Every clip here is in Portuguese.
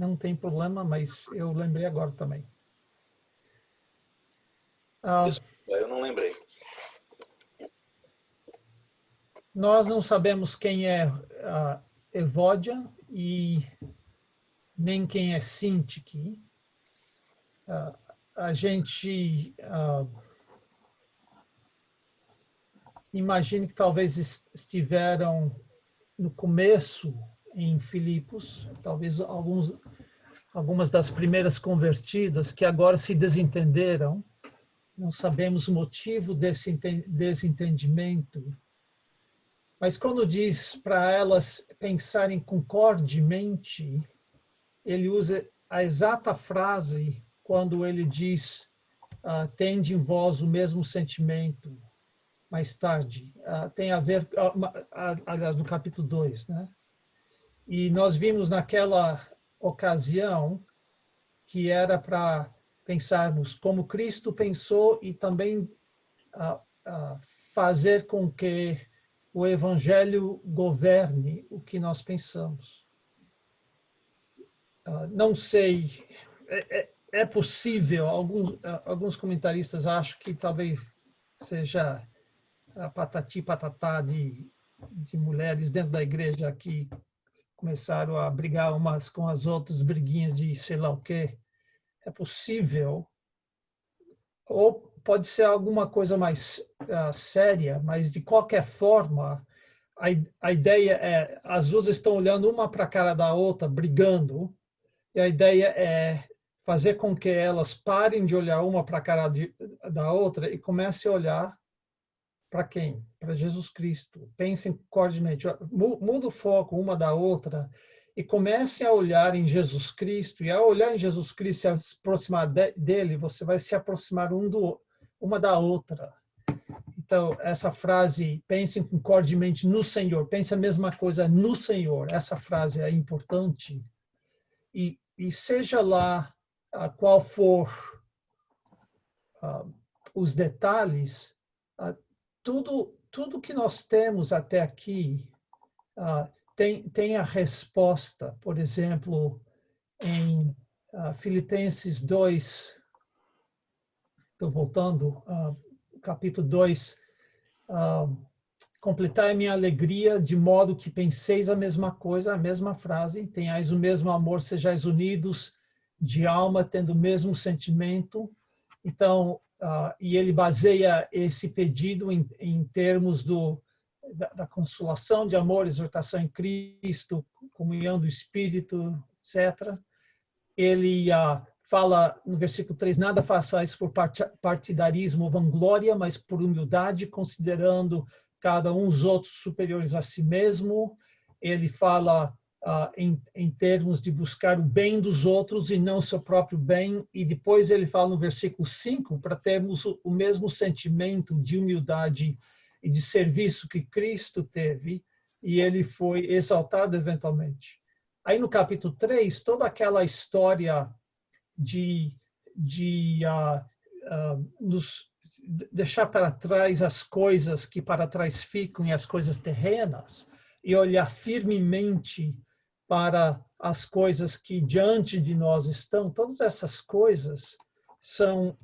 não tem problema, mas eu lembrei agora também. Desculpa, eu não lembrei. Nós não sabemos quem é Evódia e nem quem é Sintique. A gente imagina que talvez estiveram no começo em Filipos, talvez algumas das primeiras convertidas que agora se desentenderam. Não sabemos o motivo desse desentendimento. Mas quando diz para elas pensarem concordemente, ele usa a exata frase quando ele diz tende em vós o mesmo sentimento. Mais tarde, tem a ver, aliás, no capítulo 2, né? E nós vimos naquela ocasião que era para pensarmos como Cristo pensou e também fazer com que o Evangelho governe o que nós pensamos. Não sei, é possível, alguns comentaristas acham que talvez seja a patati patatá de mulheres dentro da igreja que começaram a brigar umas com as outras, briguinhas de sei lá o quê. É possível, ou pode ser alguma coisa mais séria, mas de qualquer forma, a ideia é, as duas estão olhando uma para a cara da outra, brigando, e a ideia é fazer com que elas parem de olhar uma para a cara da outra e comecem a olhar para quem? Para Jesus Cristo. Pensem cordialmente, muda o foco uma da outra e comecem a olhar em Jesus Cristo. E ao olhar em Jesus Cristo e se aproximar dele, você vai se aproximar uma da outra. Então, essa frase, pensem concordemente no Senhor, pense a mesma coisa no Senhor. Essa frase é importante. E seja lá qual for os detalhes, tudo que nós temos até aqui tem a resposta. Por exemplo, em Filipenses 2, estou voltando, capítulo 2, completai a minha alegria de modo que penseis a mesma coisa, a mesma frase, tenhais o mesmo amor, sejais unidos de alma, tendo o mesmo sentimento. Então, e ele baseia esse pedido em termos da consolação de amor, exortação em Cristo, comunhão do Espírito, etc. Ele fala no versículo 3, nada façais por partidarismo ou vanglória, mas por humildade, considerando cada um os outros superiores a si mesmo. Ele fala em termos de buscar o bem dos outros e não seu próprio bem. E depois ele fala no versículo 5, para termos o mesmo sentimento de humildade e de serviço que Cristo teve, e ele foi exaltado eventualmente. Aí no capítulo 3, toda aquela história de nos deixar para trás as coisas que para trás ficam e as coisas terrenas, e olhar firmemente para as coisas que diante de nós estão, todas essas coisas são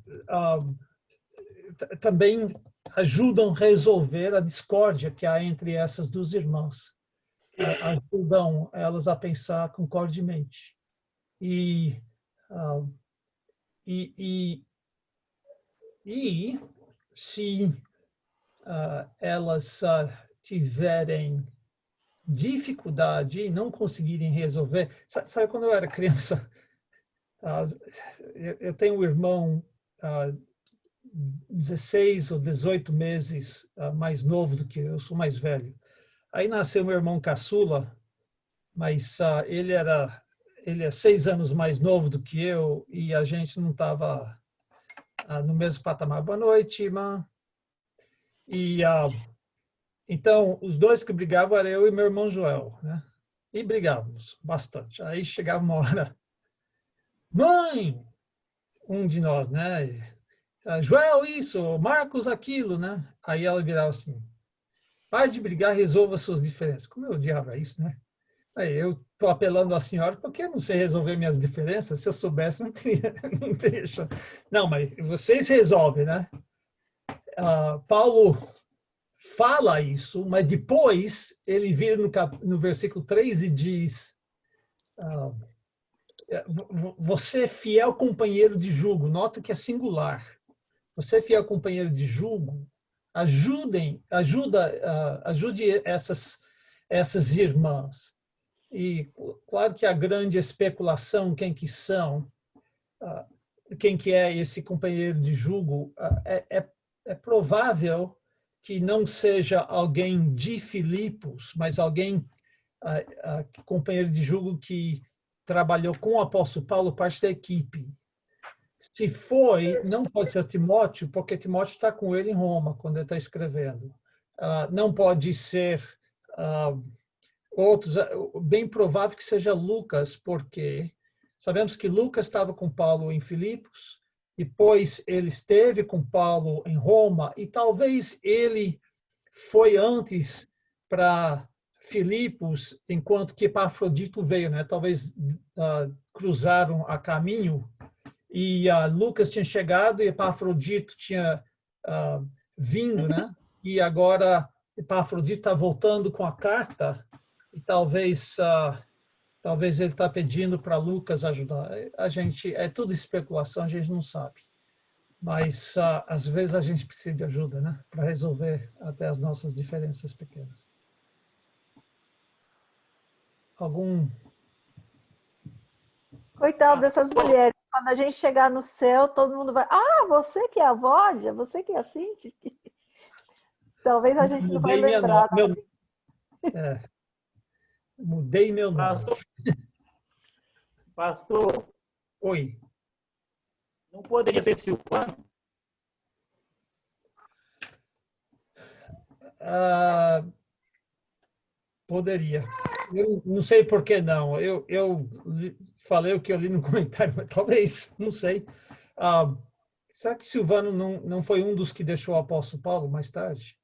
também ajudam a resolver a discórdia que há entre essas duas irmãs. Ajudam elas a pensar concordemente. E se elas tiverem dificuldade e não conseguirem resolver... Sabe, quando eu era criança, eu tenho um irmão 16 ou 18 meses mais novo do que eu, sou mais velho. Aí nasceu meu irmão caçula, mas ele é 6 anos mais novo do que eu e a gente não estava no mesmo patamar. Boa noite, irmã. E então, os dois que brigavam eram eu e meu irmão Joel, né? E brigávamos bastante. Aí chegava uma hora, mãe, um de nós, né? Joel isso, Marcos aquilo, né? Aí ela virava assim, pare de brigar, resolva suas diferenças. Como eu odiava isso, né? Aí eu estou apelando à senhora porque eu não sei resolver minhas diferenças. Se eu soubesse, não teria, não teria chance. Não, mas vocês resolvem, né? Paulo fala isso, mas depois ele vira no versículo 3 e diz: você é fiel companheiro de jugo. Nota que é singular. Você é fiel companheiro de jugo. Ajude essas irmãs. E claro que a grande especulação, quem que são, quem que é esse companheiro de jugo, é provável que não seja alguém de Filipos, mas alguém, companheiro de jugo que trabalhou com o apóstolo Paulo, parte da equipe. Se foi, não pode ser Timóteo, porque Timóteo está com ele em Roma, quando ele está escrevendo. Não pode ser outros, bem provável que seja Lucas, porque sabemos que Lucas estava com Paulo em Filipos, depois ele esteve com Paulo em Roma, e talvez ele foi antes para Filipos, enquanto que Epafrodito veio, né? Talvez cruzaram a caminho, e Lucas tinha chegado e Epafrodito tinha vindo, né? E agora Epafrodito está voltando com a carta, e talvez ele está pedindo para Lucas ajudar. A gente, é tudo especulação, a gente não sabe. Mas às vezes a gente precisa de ajuda, né? Para resolver até as nossas diferenças pequenas. Coitado dessas mulheres. Quando a gente chegar no céu, todo mundo vai... você que é a Vódia? Você que é a Cinti? Talvez a gente não vai lembrar. Mudei meu nome. Pastor. Oi. Não poderia ser Silvano? Poderia. Eu não sei por que não. Eu falei o que eu li no comentário, mas talvez, não sei. Será que Silvano não foi um dos que deixou o apóstolo Paulo mais tarde?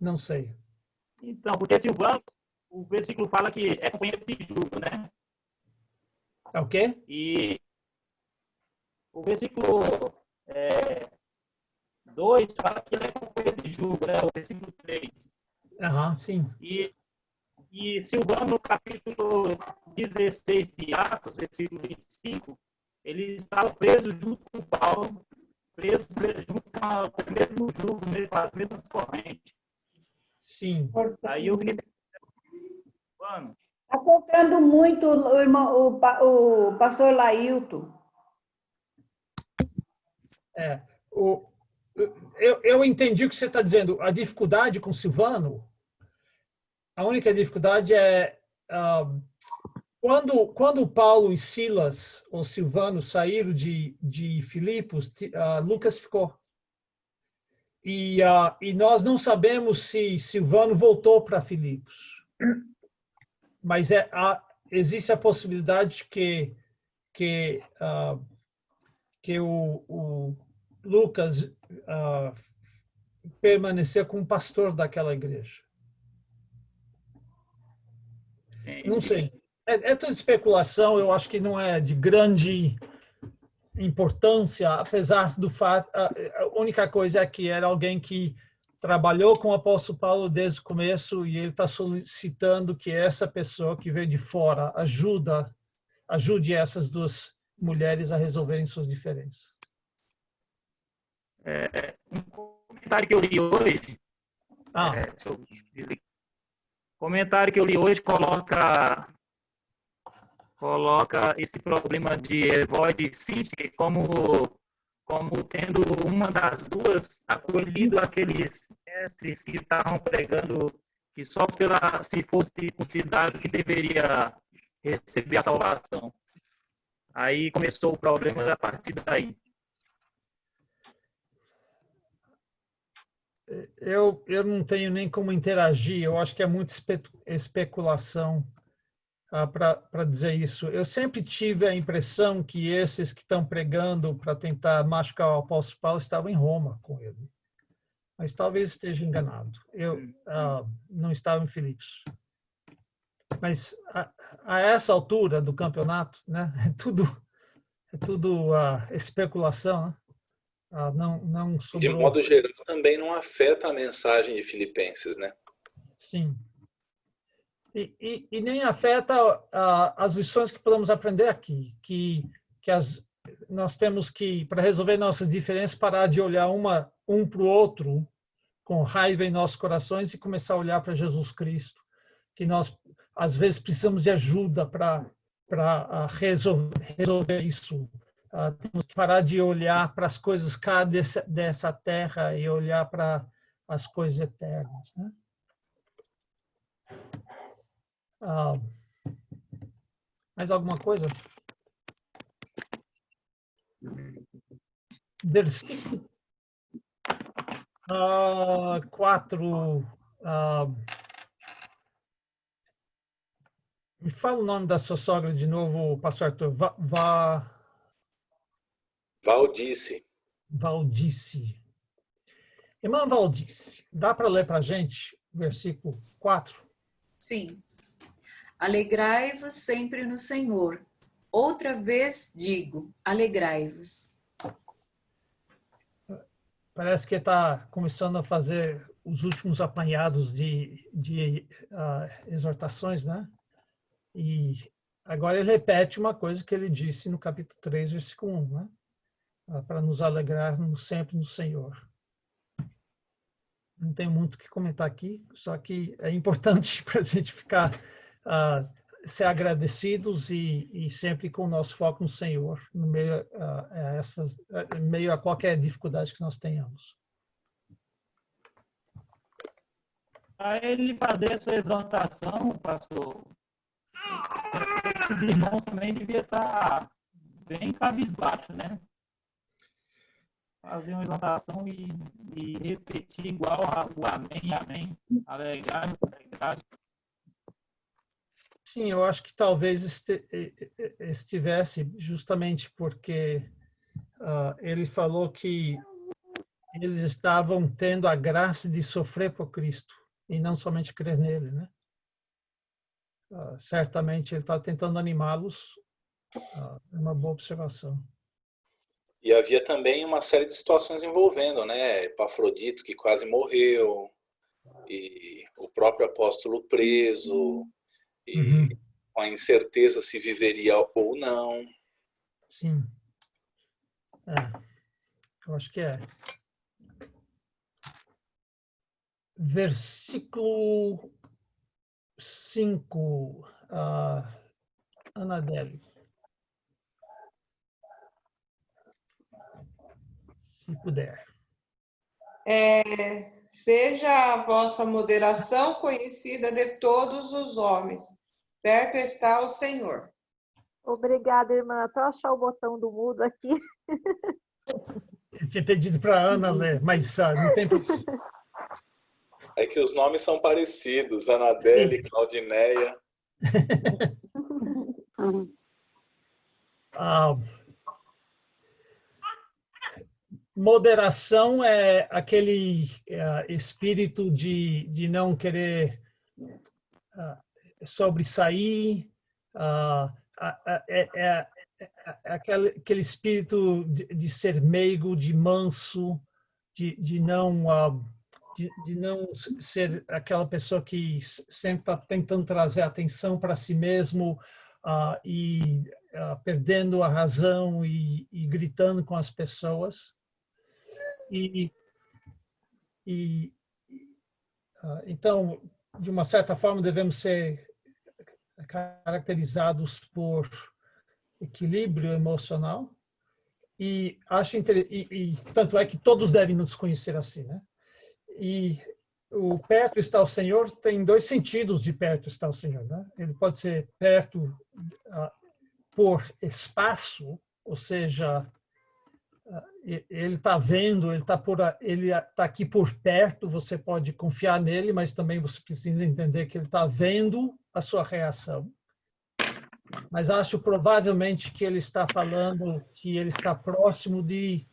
Não sei. Então, porque Silvano, o versículo fala que é companheiro de jugo, né? É o quê? E o versículo 2 fala que ele é companheiro de jugo, né? O versículo 3. Sim. E Silvano, no capítulo 16 de Atos, versículo 25, ele estava preso junto com Paulo, preso junto com o mesmo jugo, com as mesmas correntes. Sim. Aí eu fiquei pensando, está focando muito o pastor Lailton. Eu entendi o que você está dizendo. A dificuldade com Silvano, a única dificuldade é quando Paulo e Silas, ou Silvano, saíram de Filipos, Lucas ficou. E nós não sabemos se Silvano voltou para Filipos. Mas existe a possibilidade que o Lucas permaneceu como pastor daquela igreja. Não sei. É toda especulação, eu acho que não é de grande importância, apesar do fato, a única coisa é que era alguém que trabalhou com o apóstolo Paulo desde o começo, e ele está solicitando que essa pessoa que veio de fora ajude essas duas mulheres a resolverem suas diferenças. um comentário que eu li hoje, comentário que eu li hoje coloca esse problema de Evódia e Sinti como tendo uma das duas acolhido aqueles mestres que estavam pregando que só se fosse circuncidado que deveria receber a salvação. Aí começou o problema a partir daí. Eu não tenho nem como interagir, eu acho que é muita especulação para dizer isso. Eu sempre tive a impressão que esses que estão pregando para tentar machucar o apóstolo Paulo estavam em Roma com ele. Mas talvez esteja enganado. Eu não estava em Filipos. Mas a essa altura do campeonato, né, é tudo especulação, né? Não De sobrou. modo geral, também não afeta a mensagem de Filipenses, né? Sim. E nem afeta as lições que podemos aprender aqui, que nós temos que, para resolver nossas diferenças, parar de olhar um para o outro com raiva em nossos corações e começar a olhar para Jesus Cristo, que nós, às vezes, precisamos de ajuda para resolver isso. Temos que parar de olhar para as coisas cá dessa terra e olhar para as coisas eternas, né? Mais alguma coisa? Versículo 4. Me fala o nome da sua sogra de novo, pastor Arthur. Valdice. Valdice. Irmã Valdice, dá para ler para a gente o versículo 4? Sim. Alegrai-vos sempre no Senhor. Outra vez digo, alegrai-vos. Parece que está começando a fazer os últimos apanhados de exortações, né? E agora ele repete uma coisa que ele disse no capítulo 3, versículo 1, né? Para nos alegrarmos sempre no Senhor. Não tem muito o que comentar aqui, só que é importante para a gente ficar, ser agradecidos e sempre com o nosso foco no Senhor, no meio, em meio a qualquer dificuldade que nós tenhamos. Para ele fazer essa exaltação, pastor, esses irmãos também deviam estar bem cabisbaixo, né? Fazer uma exaltação e repetir igual o amém, amém, alegrar. Sim, eu acho que talvez estivesse justamente porque ele falou que eles estavam tendo a graça de sofrer por Cristo e não somente crer nele, né? Certamente ele está tentando animá-los. É uma boa observação. E havia também uma série de situações envolvendo, né? Epafrodito, que quase morreu, e o próprio apóstolo preso, e com a incerteza se viveria ou não. Sim. Eu acho que é. Versículo 5, Anadeli. Se puder. Seja a vossa moderação conhecida de todos os homens. Perto está o Senhor. Obrigada, irmã. Até eu achar o botão do mudo aqui. Eu tinha pedido para a Ana ler, mas não tem problema. É que os nomes são parecidos, Anadeli, Claudineia. Moderação é aquele espírito de não querer sobressair, aquele espírito de ser meigo, de manso, de não ser aquela pessoa que sempre está tentando trazer atenção para si mesmo e perdendo a razão e gritando com as pessoas. Então, de uma certa forma, devemos ser caracterizados por equilíbrio emocional e tanto é que todos devem nos conhecer assim, né? E o perto está o Senhor tem dois sentidos de perto está o Senhor, né? Ele pode ser perto por espaço, ou seja, ele está vendo, ele está aqui por perto, você pode confiar nele, mas também você precisa entender que ele está vendo a sua reação. Mas acho provavelmente que ele está falando que ele está próximo de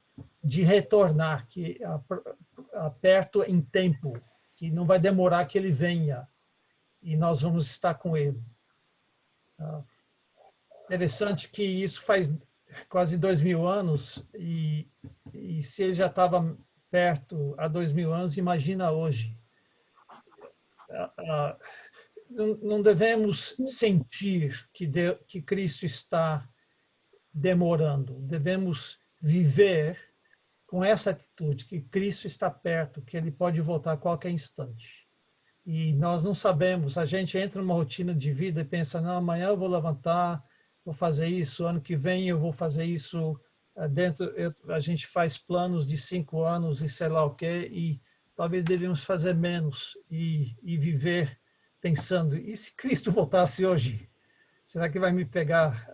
retornar, que perto em tempo, que não vai demorar que ele venha. e nós vamos estar com ele. Interessante que isso faz quase 2000 anos, e se ele já estava perto há 2000 anos, imagina hoje. Não devemos sentir que Cristo está demorando. Devemos viver com essa atitude, que Cristo está perto, que ele pode voltar a qualquer instante. E nós não sabemos, a gente entra numa rotina de vida e pensa, não, amanhã eu vou levantar, vou fazer isso, ano que vem eu vou fazer isso, a gente faz planos de 5 anos e sei lá o quê, e talvez devíamos fazer menos e viver pensando, e se Cristo voltasse hoje? Será que vai me pegar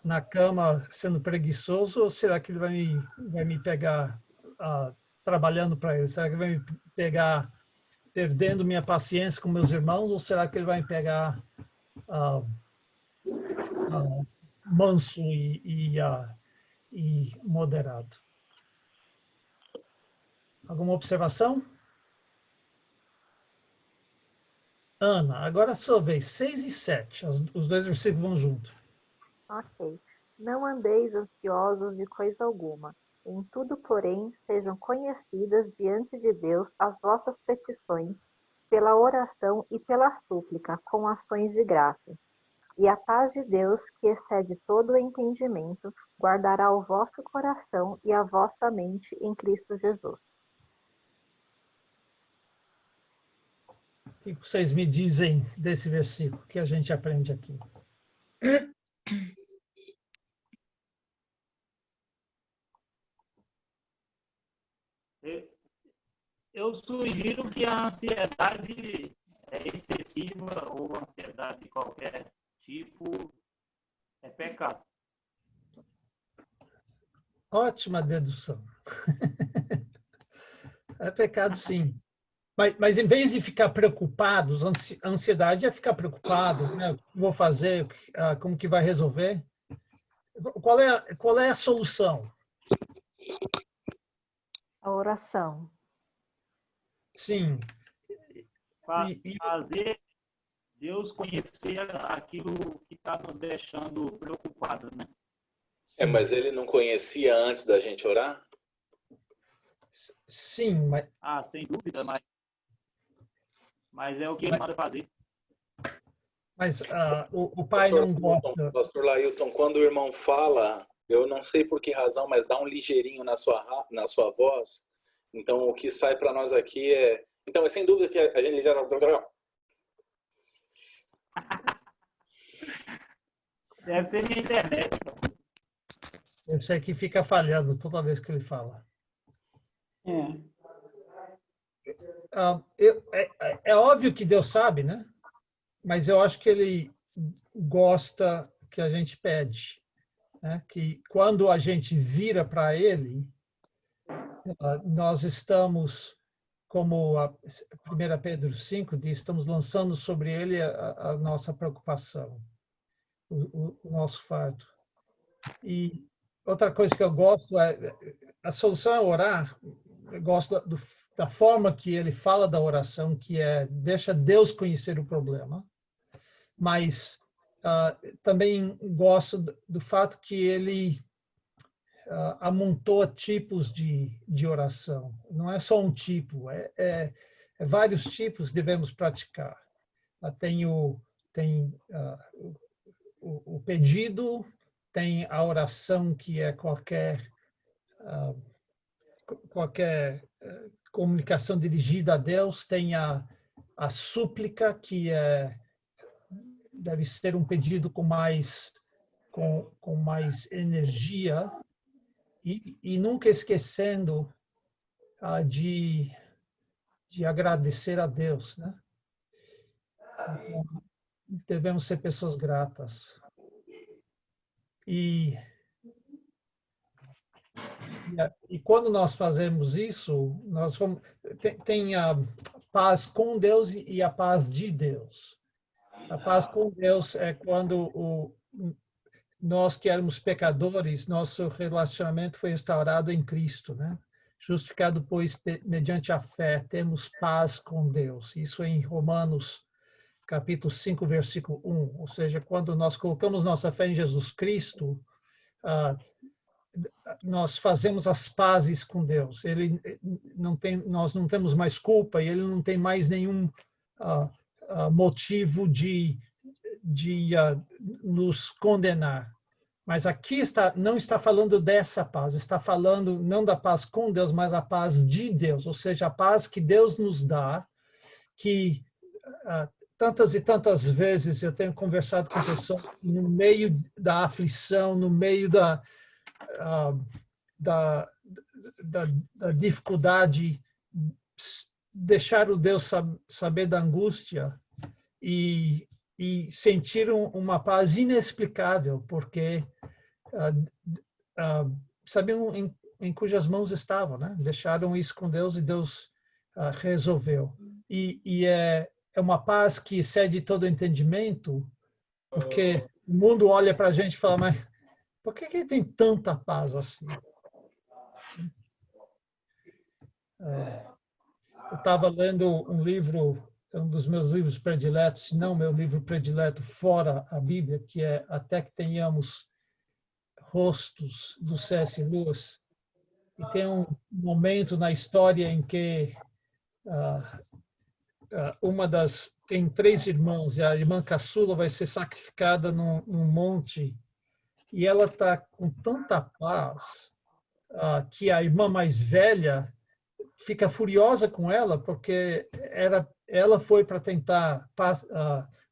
na cama sendo preguiçoso, ou será que ele vai me pegar trabalhando para ele? Será que ele vai me pegar perdendo minha paciência com meus irmãos, ou será que ele vai me pegar manso e moderado? Alguma observação? Ana, agora a sua vez, 6 e 7, os dois versículos vão juntos. Ok. Não andeis ansiosos de coisa alguma. Em tudo, porém, sejam conhecidas diante de Deus as vossas petições, pela oração e pela súplica, com ações de graça. E a paz de Deus, que excede todo o entendimento, guardará o vosso coração e a vossa mente em Cristo Jesus. O que vocês me dizem desse versículo que a gente aprende aqui? Eu sugiro que a ansiedade excessiva ou ansiedade de qualquer tipo é pecado. Ótima dedução. É pecado, sim. Mas em vez de ficar preocupados, a ansiedade é ficar preocupado, né? O que vou fazer, como que vai resolver? Qual é a solução? A oração. Sim. Fazer Deus conhecer aquilo que está nos deixando preocupados, né? Mas ele não conhecia antes da gente orar? Sim, mas... sem dúvida, mas é o que ele manda fazer. Mas o pai não gosta... Pastor Lailton, quando o irmão fala, eu não sei por que razão, mas dá um ligeirinho na sua voz. Então, o que sai para nós aqui é... Então, é sem dúvida que a gente já... Deve ser minha internet. Eu sei que fica falhando toda vez que ele fala. É óbvio que Deus sabe, né? Mas eu acho que ele gosta que a gente pede, né? Que quando a gente vira para ele, nós estamos, como a 1 Pedro 5 diz, estamos lançando sobre ele a nossa preocupação, o nosso fardo. E outra coisa que eu gosto a solução é orar. Eu gosto da forma que ele fala da oração, que é deixa Deus conhecer o problema, mas também gosto do fato que ele amontoa tipos de oração. Não é só um tipo, é vários tipos que devemos praticar. Tem o pedido, tem a oração, que é qualquer comunicação dirigida a Deus, tem a súplica, que deve ser um pedido com mais energia, e nunca esquecendo de agradecer a Deus, né? Então, devemos ser pessoas gratas. E quando nós fazemos isso, nós tem a paz com Deus e a paz de Deus. A paz com Deus é quando nós que éramos pecadores, nosso relacionamento foi restaurado em Cristo, né? justificado, pois, mediante a fé, temos paz com Deus. Isso em Romanos, capítulo 5, versículo 1. Ou seja, quando nós colocamos nossa fé em Jesus Cristo, nós fazemos as pazes com Deus. Nós não temos mais culpa e ele não tem mais nenhum motivo de nos condenar. Mas aqui não está falando dessa paz, está falando não da paz com Deus, mas a paz de Deus, ou seja, a paz que Deus nos dá, que tantas e tantas vezes eu tenho conversado com pessoas no meio da aflição, no meio da dificuldade, deixar o Deus saber da angústia e sentir uma paz inexplicável, porque sabiam em cujas mãos estavam, né? Deixaram isso com Deus e Deus resolveu. E é uma paz que excede todo entendimento, porque o mundo olha para a gente e fala, mas por que ele tem tanta paz assim? Eu estava lendo um livro, um dos meus livros prediletos, se não meu livro predileto fora a Bíblia, que é Até que Tenhamos Rostos, do C.S. Lewis. E tem um momento na história em que tem 3 irmãos, e a irmã caçula vai ser sacrificada num monte, e ela está com tanta paz que a irmã mais velha fica furiosa com ela, porque ela foi para tentar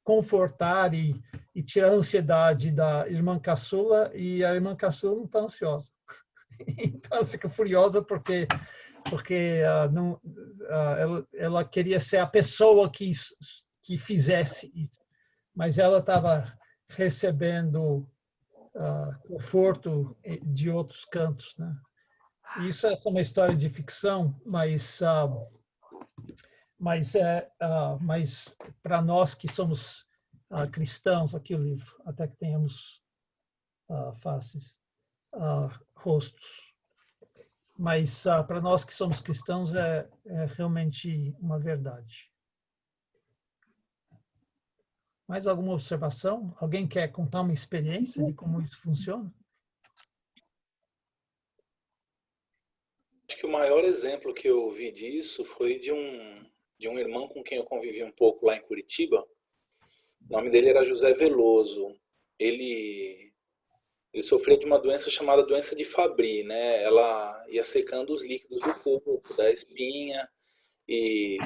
confortar e tirar a ansiedade da irmã caçula, e a irmã caçula não está ansiosa. Então ela fica furiosa porque ela queria ser a pessoa que fizesse isso, mas ela estava recebendo conforto de outros cantos, né? Isso é uma história de ficção, mas para nós que somos cristãos, aqui o livro, Até que Tenhamos rostos. Mas para nós que somos cristãos é realmente uma verdade. Mais alguma observação? Alguém quer contar uma experiência de como isso funciona? Acho que o maior exemplo que eu vi disso foi de um irmão com quem eu convivi um pouco lá em Curitiba. O nome dele era José Veloso. Ele sofria de uma doença chamada doença de Fabry, né? Ela ia secando os líquidos do corpo, da espinha, e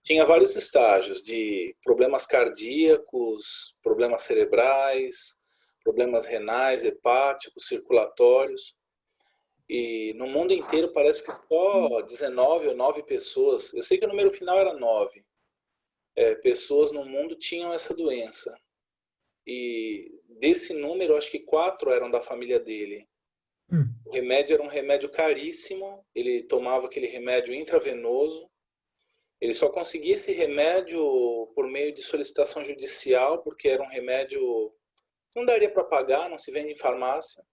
tinha vários estágios de problemas cardíacos, problemas cerebrais, problemas renais, hepáticos, circulatórios. E no mundo inteiro parece que só 19 ou 9 pessoas, eu sei que o número final era 9, pessoas no mundo tinham essa doença. E desse número, acho que 4 eram da família dele. O remédio era um remédio caríssimo, ele tomava aquele remédio intravenoso. Ele só conseguia esse remédio por meio de solicitação judicial, porque era um remédio que não daria para pagar, não se vende em farmácia.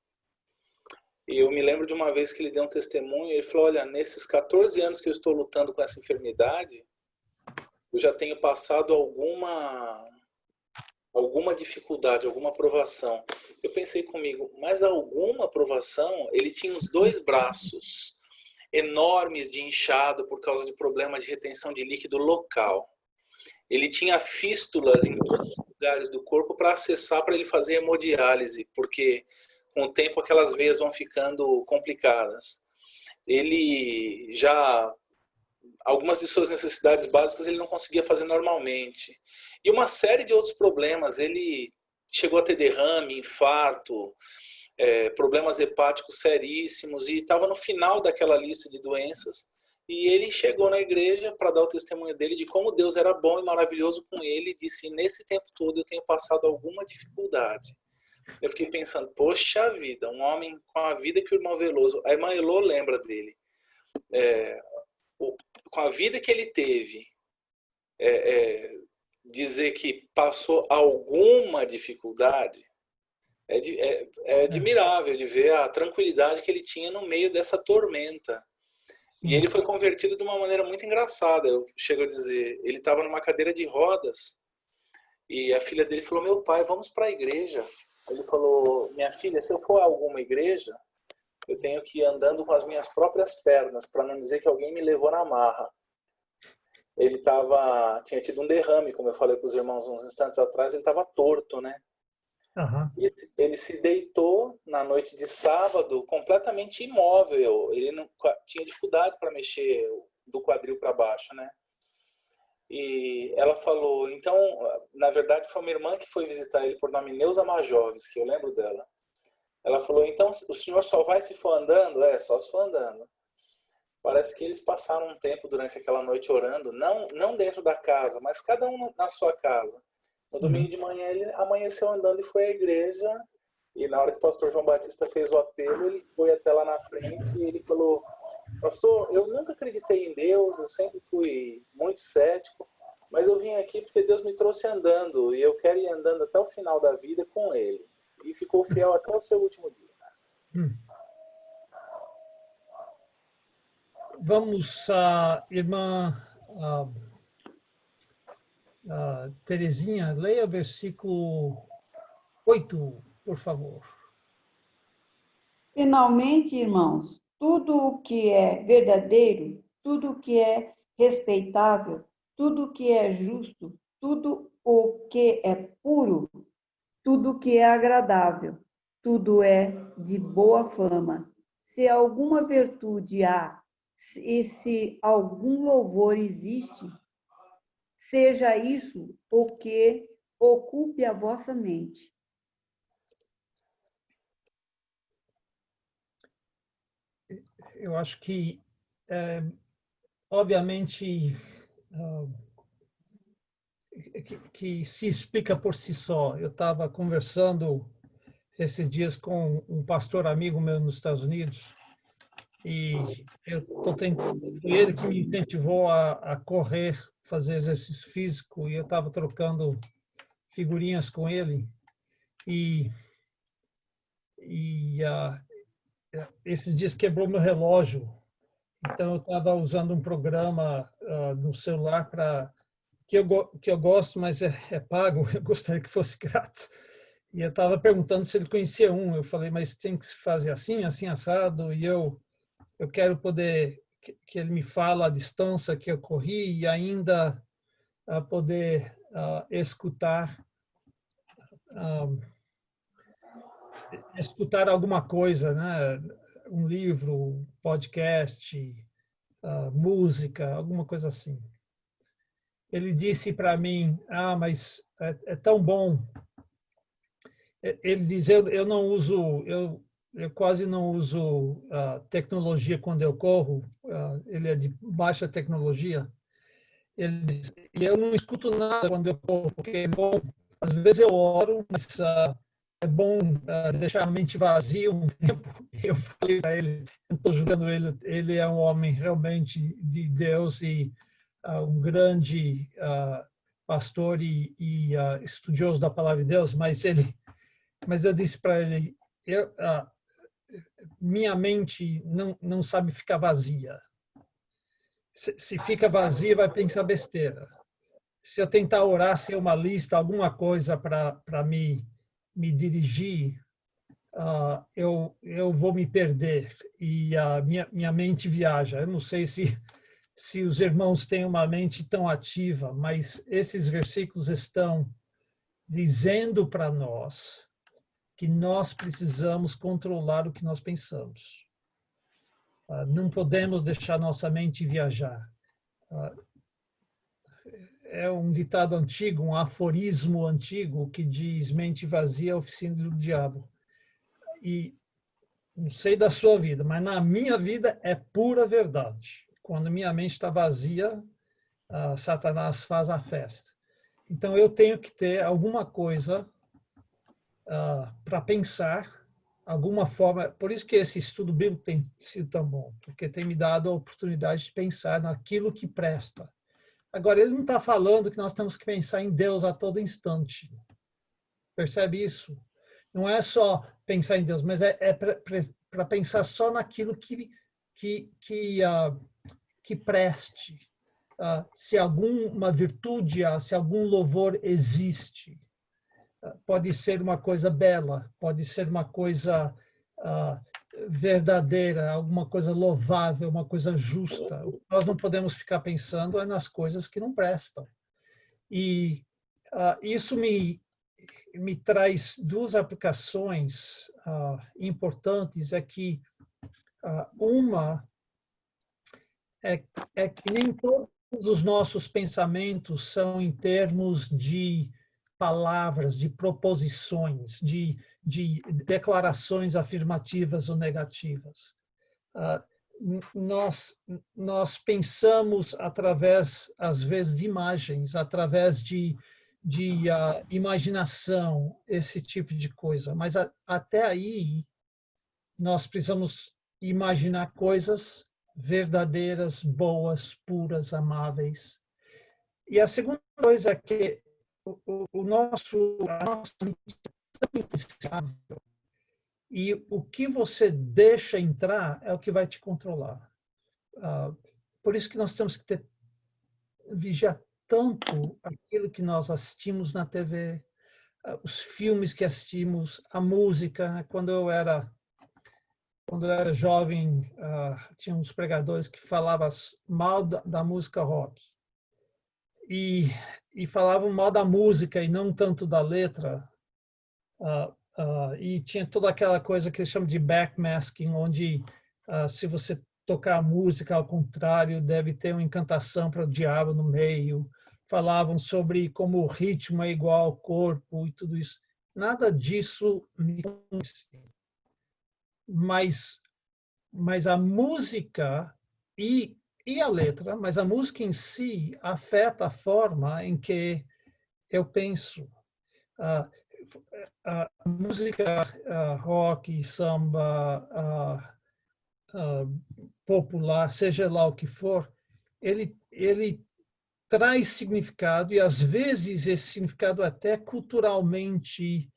E eu me lembro de uma vez que ele deu um testemunho, ele falou, olha, nesses 14 anos que eu estou lutando com essa enfermidade, eu já tenho passado alguma dificuldade, alguma provação. Eu pensei comigo, mas alguma provação? Ele tinha os 2 braços enormes de inchado por causa de problemas de retenção de líquido local. Ele tinha fístulas em todos os lugares do corpo para acessar, para ele fazer hemodiálise, porque com o tempo aquelas veias vão ficando complicadas. Ele já, algumas de suas necessidades básicas ele não conseguia fazer normalmente. E uma série de outros problemas, ele chegou a ter derrame, infarto, problemas hepáticos seríssimos, e estava no final daquela lista de doenças. E ele chegou na igreja para dar o testemunho dele de como Deus era bom e maravilhoso com ele, e disse, nesse tempo todo eu tenho passado alguma dificuldade. Eu fiquei pensando, poxa vida, um homem com a vida que o irmão Veloso, a irmã Elô lembra dele, com a vida que ele teve, dizer que passou alguma dificuldade, é admirável de ver a tranquilidade que ele tinha no meio dessa tormenta. E ele foi convertido de uma maneira muito engraçada, eu chego a dizer. Ele estava numa cadeira de rodas e a filha dele falou, meu pai, vamos para a igreja. Ele falou, minha filha, se eu for a alguma igreja, eu tenho que ir andando com as minhas próprias pernas, para não dizer que alguém me levou na marra. Ele tinha tido um derrame, como eu falei com os irmãos uns instantes atrás, ele estava torto, né? Aham. Ele se deitou na noite de sábado completamente imóvel. Ele não tinha dificuldade para mexer do quadril para baixo, né? E ela falou, então, na verdade foi uma irmã que foi visitar ele por nome Neuza Majoves, que eu lembro dela. Ela falou, então o senhor só vai se for andando? Só se for andando. Parece que eles passaram um tempo durante aquela noite orando, não dentro da casa, mas cada um na sua casa. No domingo de manhã ele amanheceu andando e foi à igreja. E na hora que o pastor João Batista fez o apelo, ele foi até lá na frente e ele falou, pastor, eu nunca acreditei em Deus, eu sempre fui muito cético, mas eu vim aqui porque Deus me trouxe andando e eu quero ir andando até o final da vida com ele. E ficou fiel até o seu último dia. Vamos, irmã Terezinha, leia o versículo 8, por favor. Finalmente, irmãos, tudo o que é verdadeiro, tudo o que é respeitável, tudo o que é justo, tudo o que é puro, tudo o que é agradável, tudo é de boa fama. Se alguma virtude há, e se algum louvor existe, seja isso o que ocupe a vossa mente. Eu acho que, obviamente, que se explica por si só. Eu estava conversando esses dias com um pastor amigo meu nos Estados Unidos e foi ele que me incentivou a correr, fazer exercício físico, e eu estava trocando figurinhas com ele e esses dias quebrou meu relógio. Então, eu estava usando um programa no celular que eu gosto, mas é pago. Eu gostaria que fosse grátis. E eu estava perguntando se ele conhecia um. Eu falei, mas tem que se fazer assim, assim, assado. E eu quero poder que ele me fale a distância que eu corri e ainda poder escutar alguma coisa, né? Um livro, podcast, música, alguma coisa assim. Ele disse para mim, mas é tão bom. Ele diz, eu não uso, eu quase não uso tecnologia quando eu corro, ele é de baixa tecnologia. Ele diz, e eu não escuto nada quando eu corro, porque é bom, às vezes eu oro, mas é bom deixar a mente vazia um tempo. Eu falei para ele, não estou julgando ele, ele é um homem realmente de Deus e um grande pastor e estudioso da palavra de Deus, mas eu disse para ele, minha mente não sabe ficar vazia. Se fica vazia, vai pensar besteira. Se eu tentar orar, ser uma lista, alguma coisa para me dirigir, eu vou me perder e a minha mente viaja. Eu não sei se os irmãos têm uma mente tão ativa, mas esses versículos estão dizendo para nós que nós precisamos controlar o que nós pensamos. Não podemos deixar nossa mente viajar. É um ditado antigo, um aforismo antigo que diz: mente vazia é a oficina do diabo. E não sei da sua vida, mas na minha vida é pura verdade. Quando minha mente está vazia, Satanás faz a festa. Então eu tenho que ter alguma coisa para pensar, alguma forma. Por isso que esse estudo bíblico tem sido tão bom, porque tem me dado a oportunidade de pensar naquilo que presta. Agora, ele não está falando que nós temos que pensar em Deus a todo instante. Percebe isso? Não é só pensar em Deus, mas é para pensar só naquilo que preste, se alguma virtude há, se algum louvor existe. Pode ser uma coisa bela, pode ser uma coisa verdadeira, alguma coisa louvável, uma coisa justa. O que nós não podemos ficar pensando é nas coisas que não prestam. E isso me traz duas aplicações importantes. É que uma é que nem todos os nossos pensamentos são em termos de palavras, de proposições, de declarações afirmativas ou negativas. Nós pensamos através, às vezes, de imagens, através de imaginação, esse tipo de coisa. Mas até aí, nós precisamos imaginar coisas verdadeiras, boas, puras, amáveis. E a segunda coisa é que a nossa mente é tão influenciável, e o que você deixa entrar é o que vai te controlar. Por isso que nós temos que vigiar tanto aquilo que nós assistimos na TV, os filmes que assistimos, a música. Quando eu era jovem, tinha uns pregadores que falavam mal da música rock. E falavam mal da música e não tanto da letra. E tinha toda aquela coisa que eles chamam de backmasking, onde se você tocar a música ao contrário, deve ter uma encantação para o diabo no meio. Falavam sobre como o ritmo é igual ao corpo e tudo isso. Nada disso me conhece. Mas a música e a letra, mas a música em si afeta a forma em que eu penso. A música rock, samba, popular, seja lá o que for, ele traz significado, e às vezes esse significado até culturalmente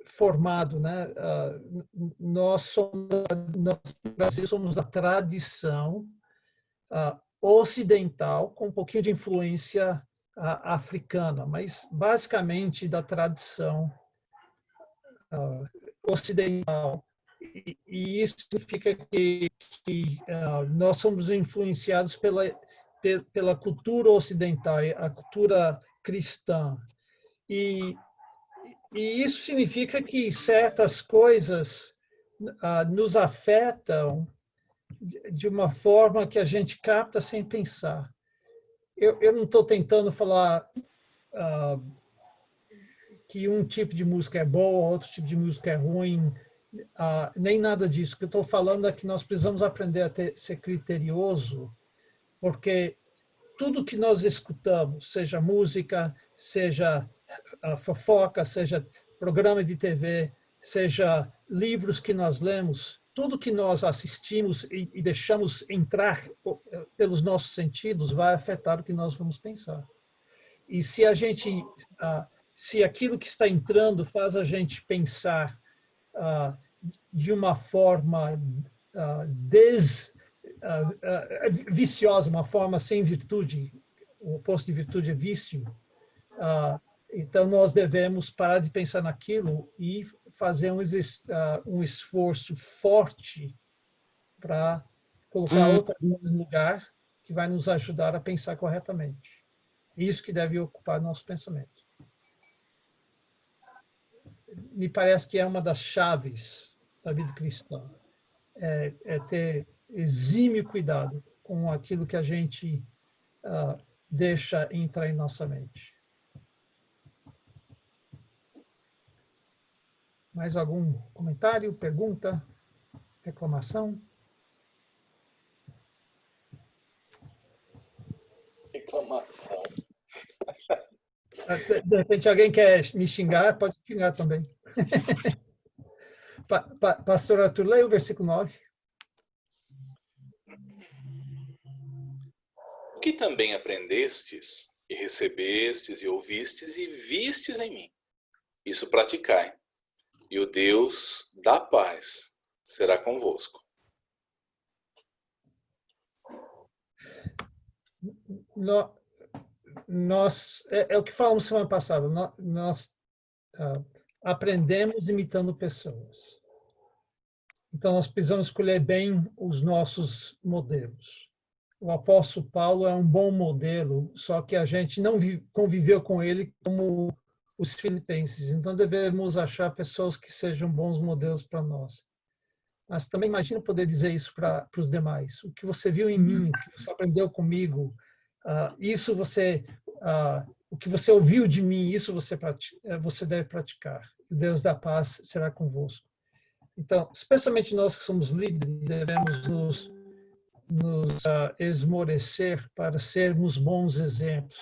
formado, né? Nós no Brasil somos da tradição ocidental, com um pouquinho de influência africana, mas basicamente da tradição ocidental. E isso significa que nós somos influenciados pela cultura ocidental, a cultura cristã. E isso significa que certas coisas nos afetam de uma forma que a gente capta sem pensar. Eu não estou tentando falar que um tipo de música é boa, outro tipo de música é ruim, nem nada disso. O que eu estou falando é que nós precisamos aprender a ser criterioso, porque tudo que nós escutamos, seja música, seja fofoca, seja programa de TV, seja livros que nós lemos, tudo que nós assistimos e deixamos entrar pelos nossos sentidos vai afetar o que nós vamos pensar. E se se aquilo que está entrando faz a gente pensar de uma forma viciosa, uma forma sem virtude, o oposto de virtude é vício, então nós devemos parar de pensar naquilo e fazer um esforço forte para colocar outra coisa no lugar que vai nos ajudar a pensar corretamente. Isso que deve ocupar nosso pensamento. Me parece que é uma das chaves da vida cristã, é ter exímio cuidado com aquilo que a gente deixa entrar em nossa mente. Mais algum comentário, pergunta, reclamação? Reclamação. De repente, alguém quer me xingar, pode xingar também. Pastor Arthur, leia o versículo 9. O que também aprendestes, e recebestes, e ouvistes, e vistes em mim, isso praticai, e o Deus da paz será convosco. nós é o que falamos semana passada, nós aprendemos imitando pessoas. Então, nós precisamos escolher bem os nossos modelos. O apóstolo Paulo é um bom modelo, só que a gente não conviveu com ele como os filipenses. Então, devemos achar pessoas que sejam bons modelos para nós. Mas também imagina poder dizer isso para os demais. O que você viu em mim, o que você aprendeu comigo, o que você ouviu de mim, isso você deve praticar. O Deus da paz será convosco. Então, especialmente nós que somos líderes, devemos nos esmorecer para sermos bons exemplos.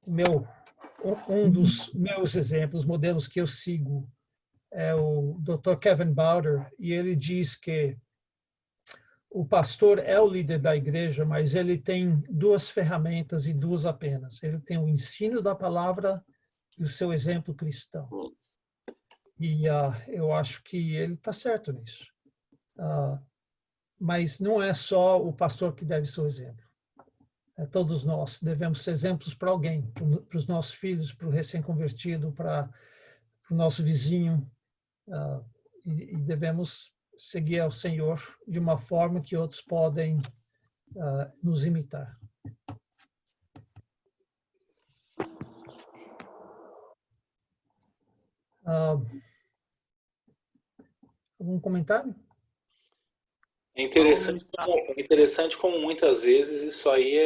Um dos meus exemplos, modelos que eu sigo, é o Dr. Kevin Bowder, e ele diz que o pastor é o líder da igreja, mas ele tem duas ferramentas e duas apenas. Ele tem o ensino da palavra e o seu exemplo cristão. E eu acho que ele está certo nisso. Mas não é só o pastor que deve ser o exemplo. Todos nós devemos ser exemplos para alguém, para os nossos filhos, para o recém-convertido, para o nosso vizinho, e devemos seguir ao Senhor de uma forma que outros podem nos imitar. Algum comentário? É interessante como muitas vezes isso aí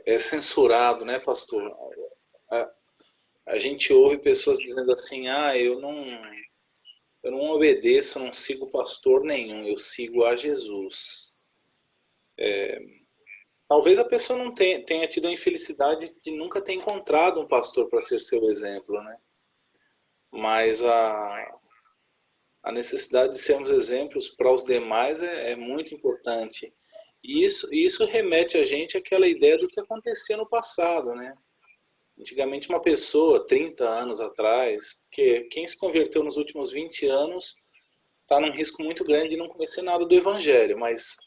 é censurado, né, pastor? A gente ouve pessoas dizendo assim, eu não obedeço, não sigo pastor nenhum, eu sigo a Jesus. Talvez a pessoa não tenha tido a infelicidade de nunca ter encontrado um pastor para ser seu exemplo, né? Mas a necessidade de sermos exemplos para os demais é muito importante. E isso remete a gente àquela ideia do que acontecia no passado, né? Antigamente uma pessoa, 30 anos atrás, que quem se converteu nos últimos 20 anos está num risco muito grande de não conhecer nada do Evangelho, mas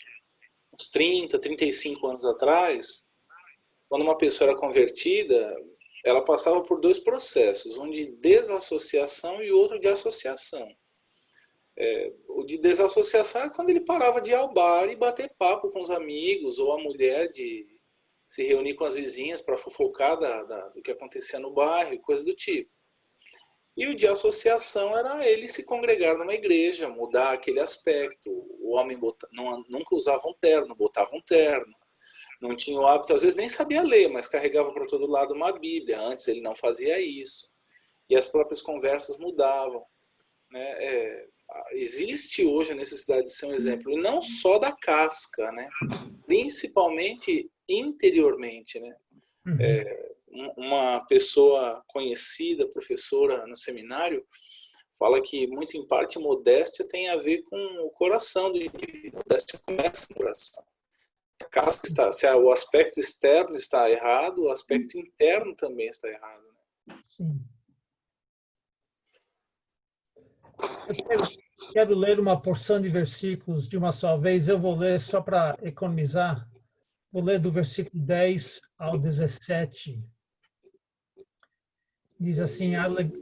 uns 30, 35 anos atrás, quando uma pessoa era convertida, ela passava por dois processos, um de desassociação e outro de associação. O de desassociação é quando ele parava de ir ao bar e bater papo com os amigos, ou a mulher de se reunir com as vizinhas para fofocar do que acontecia no bairro, coisa do tipo. E o de associação era ele se congregar numa igreja, mudar aquele aspecto. O homem nunca usava um terno, botava um terno. Não tinha o hábito, às vezes nem sabia ler, mas carregava para todo lado uma Bíblia. Antes ele não fazia isso. E as próprias conversas mudavam, né? Existe hoje a necessidade de ser um exemplo, e não só da casca, né? Principalmente interiormente, né? Uma pessoa conhecida, professora no seminário, fala que muito em parte modéstia tem a ver com o coração do indivíduo. Modéstia começa no coração. Se o aspecto externo está errado, o aspecto interno também está errado, né? Sim. Eu quero ler uma porção de versículos de uma só vez. Eu vou ler só para economizar. Vou ler do versículo 10 ao 17. Diz assim: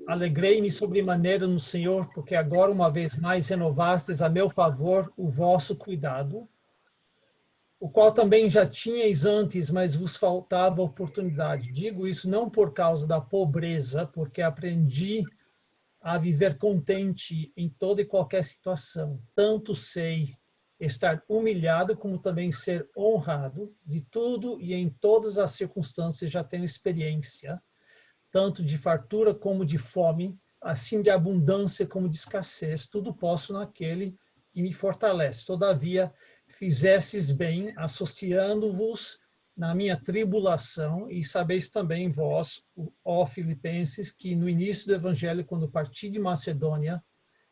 Alegrei-me sobremaneira no Senhor, porque agora uma vez mais renovastes a meu favor o vosso cuidado, o qual também já tinhais antes, mas vos faltava oportunidade. Digo isso não por causa da pobreza, porque aprendi a viver contente em toda e qualquer situação. Tanto sei estar humilhado, como também ser honrado. De tudo e em todas as circunstâncias já tenho experiência, tanto de fartura como de fome, assim de abundância como de escassez. Tudo posso naquele que me fortalece. Todavia, fizestes bem, associando-vos na minha tribulação, e sabeis também vós, ó Filipenses, que no início do Evangelho, quando parti de Macedônia,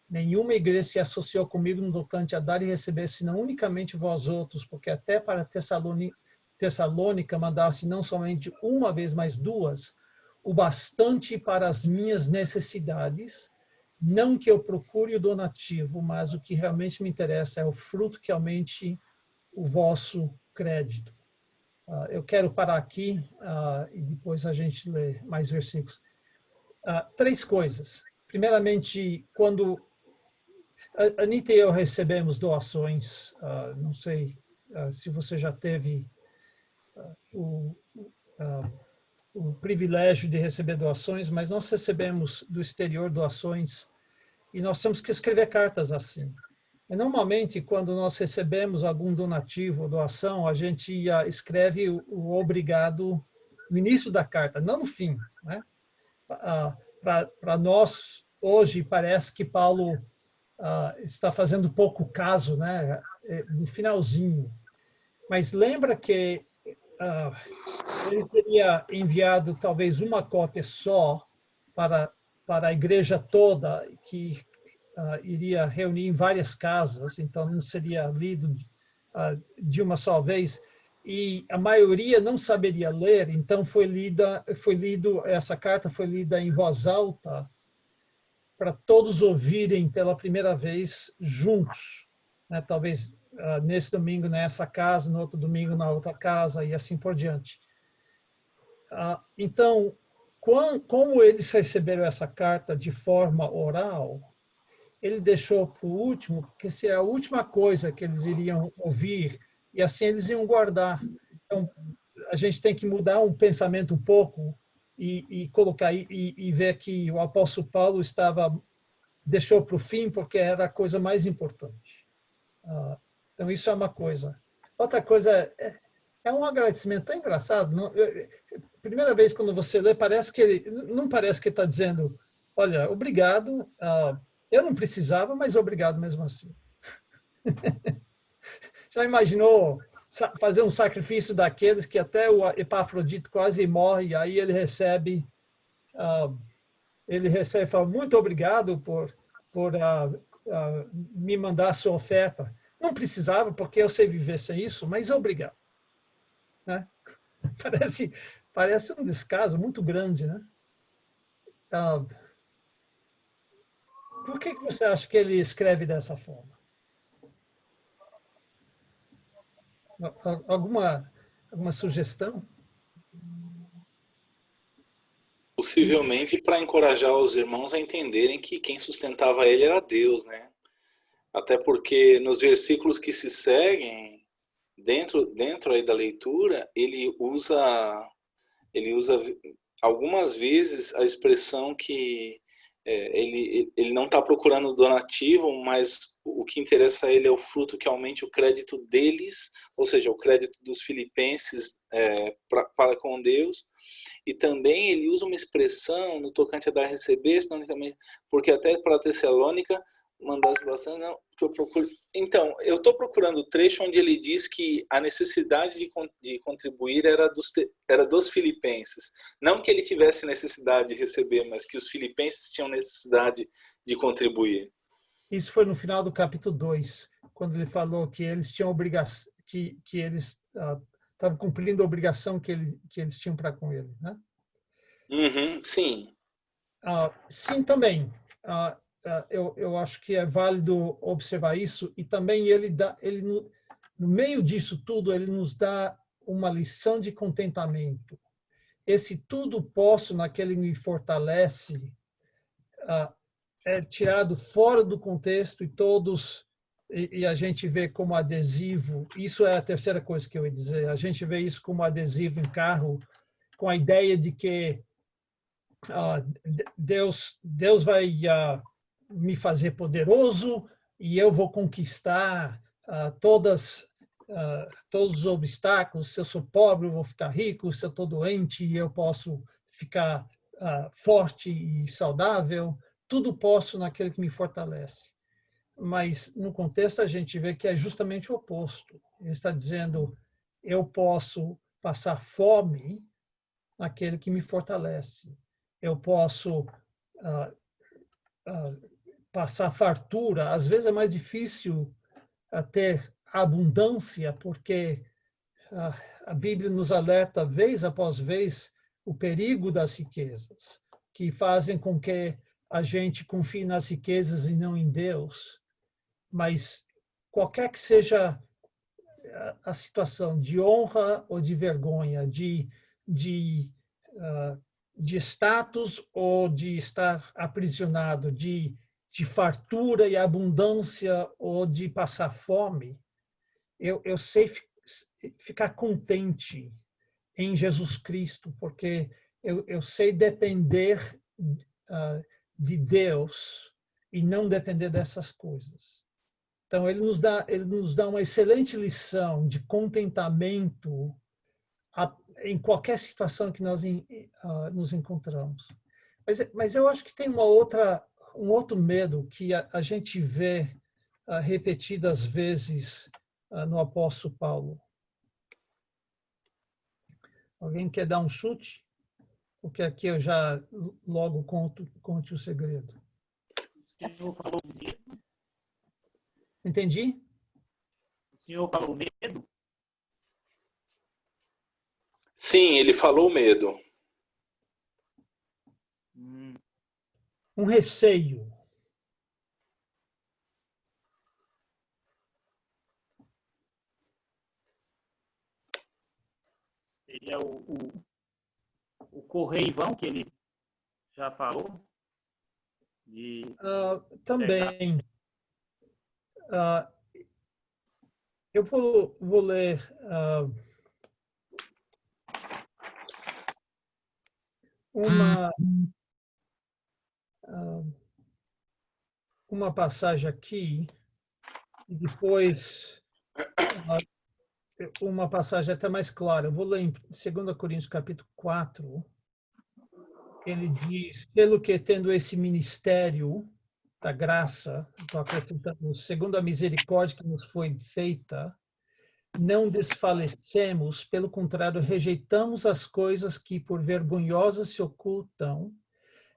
nenhuma igreja se associou comigo no tocante a dar e receber, senão unicamente vós outros, porque até para Tessalônica mandasse não somente uma vez, mas duas, o bastante para as minhas necessidades. Não que eu procure o donativo, mas o que realmente me interessa é o fruto que aumente o vosso crédito. Eu quero parar aqui e depois a gente lê mais versículos. 3 coisas. Primeiramente, quando a Anitta e eu recebemos doações, não sei se você já teve o privilégio de receber doações, mas nós recebemos do exterior doações e nós temos que escrever cartas assim. E normalmente, quando nós recebemos algum donativo ou doação, a gente escreve o obrigado no início da carta, não no fim, né? Para nós, hoje, parece que Paulo está fazendo pouco caso, né? No finalzinho. Mas lembra que ele teria enviado talvez uma cópia só para a igreja toda, que iria reunir em várias casas, então não seria lido de uma só vez, e a maioria não saberia ler, então essa carta foi lida em voz alta para todos ouvirem pela primeira vez juntos, né? Talvez nesse domingo nessa casa, no outro domingo na outra casa e assim por diante. Então, como eles receberam essa carta de forma oral, ele deixou para o último, porque se é a última coisa que eles iriam ouvir, e assim eles iam guardar. Então, a gente tem que mudar um pensamento um pouco e colocar e ver que o apóstolo Paulo deixou para o fim porque era a coisa mais importante. Então, isso é uma coisa. Outra coisa é um agradecimento tão engraçado. Primeira vez quando você lê, não parece que está dizendo, olha, obrigado, eu não precisava, mas obrigado mesmo assim. Já imaginou fazer um sacrifício daqueles que até o Epafrodito quase morre, aí ele recebe e fala, muito obrigado por me mandar a sua oferta. Não precisava, porque eu sei viver sem isso, mas obrigado. Né? Parece um descaso muito grande, né? Por que você acha que ele escreve dessa forma? Alguma sugestão? Possivelmente para encorajar os irmãos a entenderem que quem sustentava ele era Deus, né? Até porque nos versículos que se seguem, dentro aí da leitura, ele usa algumas vezes a expressão que ele não está procurando donativo, mas o que interessa a ele é o fruto que aumente o crédito deles, ou seja, o crédito dos filipenses para com Deus. E também ele usa uma expressão no tocante a dar e receber, não unicamente, porque até para a Tessalônica mandasse bastante, não, que eu procuro. Então, eu estou procurando o trecho onde ele diz que a necessidade de contribuir era dos filipenses. Não que ele tivesse necessidade de receber, mas que os filipenses tinham necessidade de contribuir. Isso foi no final do capítulo 2, quando ele falou que eles tinham obrigação, que eles estavam cumprindo a obrigação que eles tinham para com ele, né? Uhum, sim. Sim, também. Eu acho que é válido observar isso, e também no meio disso tudo, ele nos dá uma lição de contentamento. Esse tudo posso naquele que me fortalece é tirado fora do contexto e a gente vê como adesivo. Isso é a terceira coisa que eu ia dizer. A gente vê isso como adesivo em carro, com a ideia de que Deus vai me fazer poderoso e eu vou conquistar todos os obstáculos. Se eu sou pobre, eu vou ficar rico. Se eu estou doente, eu posso ficar forte e saudável. Tudo posso naquele que me fortalece. Mas, no contexto, a gente vê que é justamente o oposto. Ele está dizendo, eu posso passar fome naquele que me fortalece. Eu posso passar fartura. Às vezes é mais difícil ter abundância, porque a Bíblia nos alerta, vez após vez, o perigo das riquezas, que fazem com que a gente confie nas riquezas e não em Deus. Mas qualquer que seja a situação de honra ou de vergonha, de status ou de estar aprisionado, de fartura e abundância ou de passar fome, eu sei ficar contente em Jesus Cristo, porque eu sei depender de Deus e não depender dessas coisas. Então, ele nos dá uma excelente lição de contentamento em qualquer situação que nós nos encontramos. Mas eu acho que tem um outro medo que a gente vê repetidas vezes no apóstolo Paulo. Alguém quer dar um chute? Porque aqui eu já logo conte o segredo. O senhor falou medo? Entendi? O senhor falou medo? Sim, ele falou medo. Um receio. Seria o correivão que ele já falou? Também. Eu vou ler uma passagem aqui e depois uma passagem até mais clara. Eu vou ler em 2 Coríntios capítulo 4. Ele diz, pelo que tendo esse ministério da graça, estou acrescentando, segundo a misericórdia que nos foi feita, não desfalecemos, pelo contrário, rejeitamos as coisas que por vergonhosas se ocultam,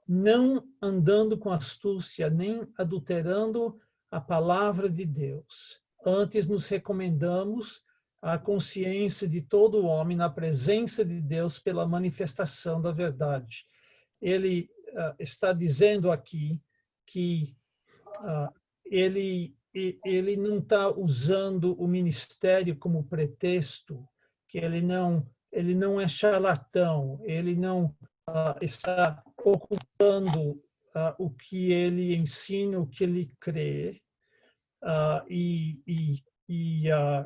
não andando com astúcia, nem adulterando a palavra de Deus. Antes nos recomendamos à consciência de todo homem na presença de Deus pela manifestação da verdade. Ele está dizendo aqui que ele não está usando o ministério como pretexto, que ele não é charlatão, ele não está ocultando o que ele ensina, o que ele crê,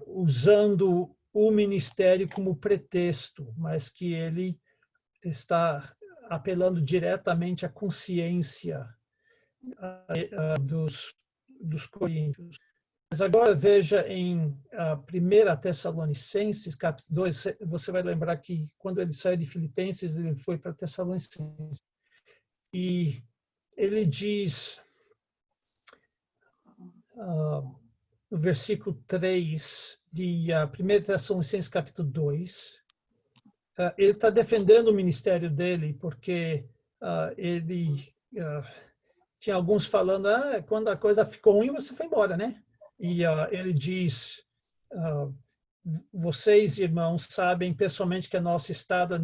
usando o ministério como pretexto, mas que ele está apelando diretamente à consciência dos coríntios. Mas agora veja em 1 Tessalonicenses, capítulo 2, você vai lembrar que quando ele saiu de Filipenses, ele foi para Tessalonicenses. E ele diz, no versículo 3 de 1 Tessalonicenses, capítulo 2, ele está defendendo o ministério dele, porque ele tinha alguns falando, quando a coisa ficou ruim, você foi embora, né? E ele diz, vocês, irmãos, sabem pessoalmente que a nossa estada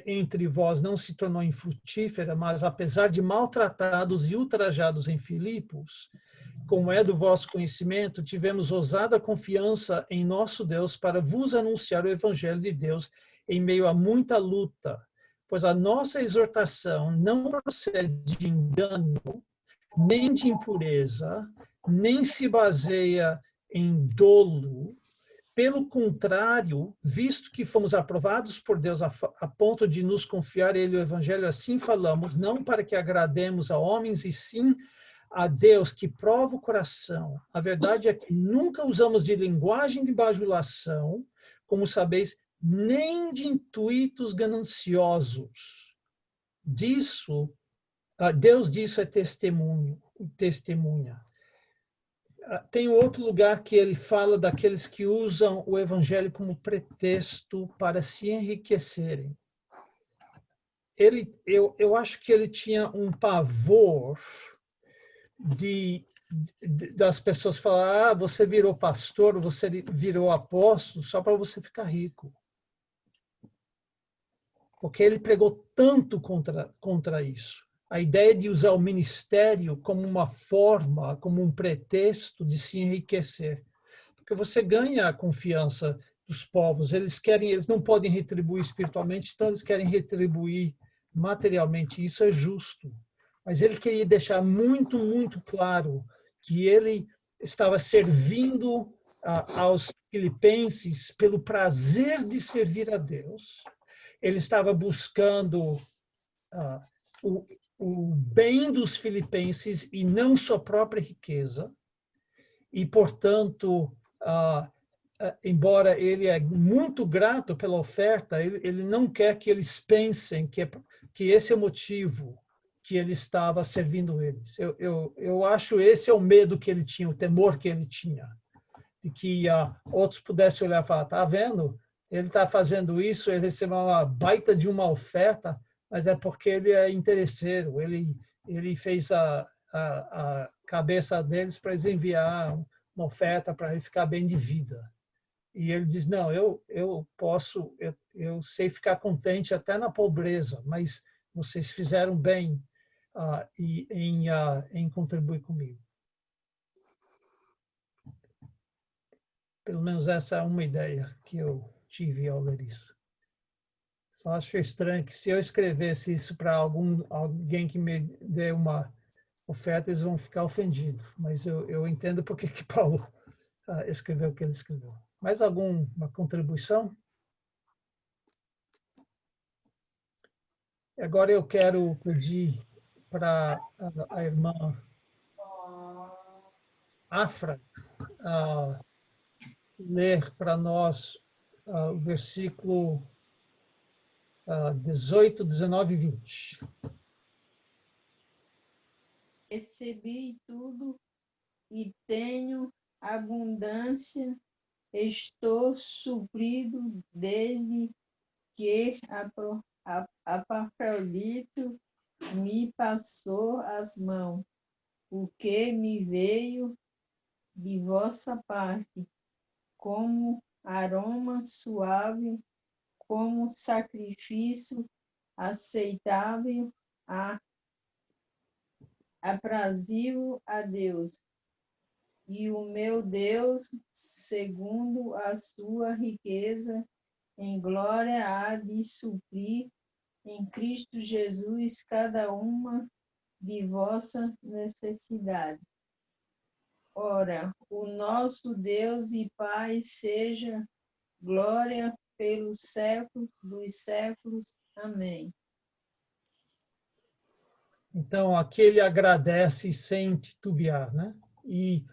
entre vós não se tornou infrutífera, mas apesar de maltratados e ultrajados em Filipos, como é do vosso conhecimento, tivemos ousada confiança em nosso Deus para vos anunciar o evangelho de Deus em meio a muita luta, pois a nossa exortação não procede de engano, nem de impureza, nem se baseia em dolo. Pelo contrário, visto que fomos aprovados por Deus a ponto de nos confiar Ele o Evangelho, assim falamos, não para que agrademos a homens, e sim a Deus que prova o coração. A verdade é que nunca usamos de linguagem de bajulação, como sabeis, nem de intuitos gananciosos. Deus disso é testemunha. Tem outro lugar que ele fala daqueles que usam o evangelho como pretexto para se enriquecerem. Eu acho que ele tinha um pavor das pessoas falar, você virou pastor, você virou apóstolo só para você ficar rico. Porque ele pregou tanto contra isso. A ideia de usar o ministério como uma forma, como um pretexto de se enriquecer. porque você ganha a confiança dos povos. Eles não podem retribuir espiritualmente, então eles querem retribuir materialmente. Isso é justo. Mas ele queria deixar muito, muito claro que ele estava servindo aos filipenses pelo prazer de servir a Deus. Ele estava buscando o bem dos filipenses e não sua própria riqueza. E, portanto, embora ele é muito grato pela oferta, ele não quer que eles pensem que esse é o motivo que ele estava servindo eles. Eu acho esse é o medo que ele tinha, o temor que ele tinha, de que outros pudessem olhar e falar, tá vendo? Ele está fazendo isso, ele recebeu uma baita de uma oferta, mas é porque ele é interesseiro, ele fez a cabeça deles para eles enviar uma oferta para ele ficar bem de vida. E ele diz, não, eu sei ficar contente até na pobreza, mas vocês fizeram bem em contribuir comigo. Pelo menos essa é uma ideia que eu tive ao ler isso. Só acho estranho que se eu escrevesse isso para alguém que me dê uma oferta, eles vão ficar ofendidos. Mas eu entendo por que Paulo escreveu o que ele escreveu. Mais alguma contribuição? Agora eu quero pedir para a irmã Afra ler para nós o versículo 18, 19 e 20. Recebi tudo e tenho abundância, estou suprido desde que Epafrodito me passou as mãos, o que me veio de vossa parte, como aroma suave, como sacrifício aceitável, aprazível a Deus. E o meu Deus, segundo a sua riqueza, em glória há de suprir em Cristo Jesus cada uma de vossa necessidade. Ora, o nosso Deus e Pai seja glória pelos séculos dos séculos. Amém. Então, aqui ele agradece sem titubear, né? E